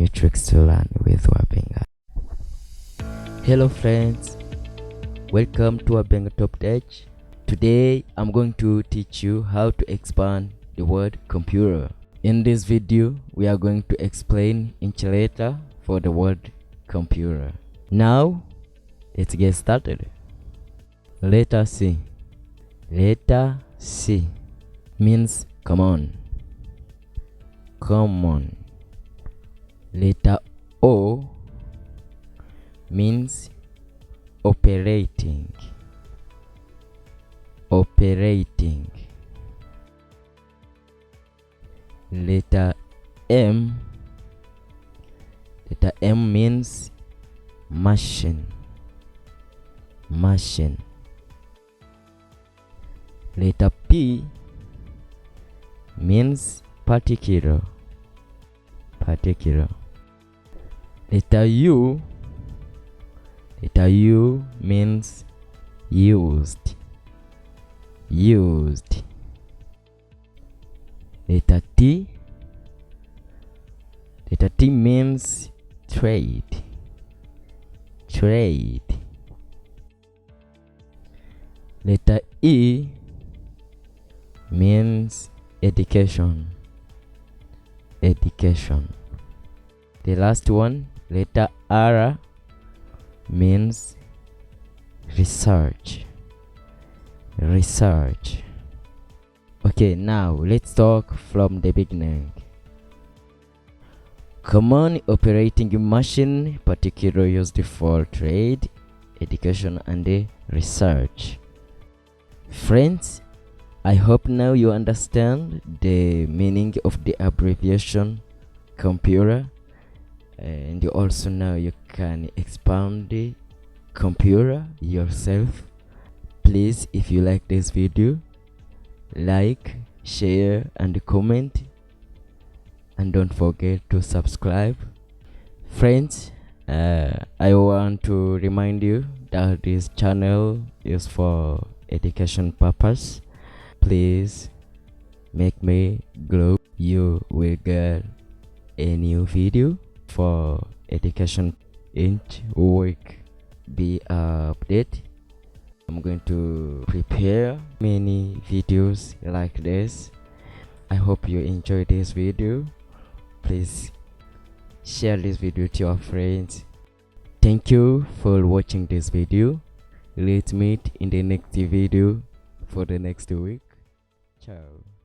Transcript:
New tricks to learn with Wabenga. Hello friends, welcome to Wabenga Top Tech. Today I'm going to teach you how to expand the word computer. In this video we are going to explain each letter for the word computer. Now let's get started. Letter C. Letter C means common. Common. Letter O means operating. Operating. Letter M. Letter M means machine. Machine. Letter P means particular. Particular. Letter U. Letter U means used. Used. Letter T. Letter T means trade. Trade. Letter E means education. Education. The last one, letter R, means research. Research. Okay, now let's talk from the beginning. Common operating machine, particular used for trade, education and research. Friends, I hope now you understand the meaning of the abbreviation computer, and also now you can expand the computer yourself. Please, if you like this video, like, share and comment, and don't forget to subscribe. Friends, I want to remind you that this channel is for education purpose. Please make me grow. You will get a new video for education each week. Be update. I'm going to prepare many videos like this. I hope you enjoy this video. Please share this video to your friends. Thank you for watching this video. Let's meet in the next video for the next week. Ciao.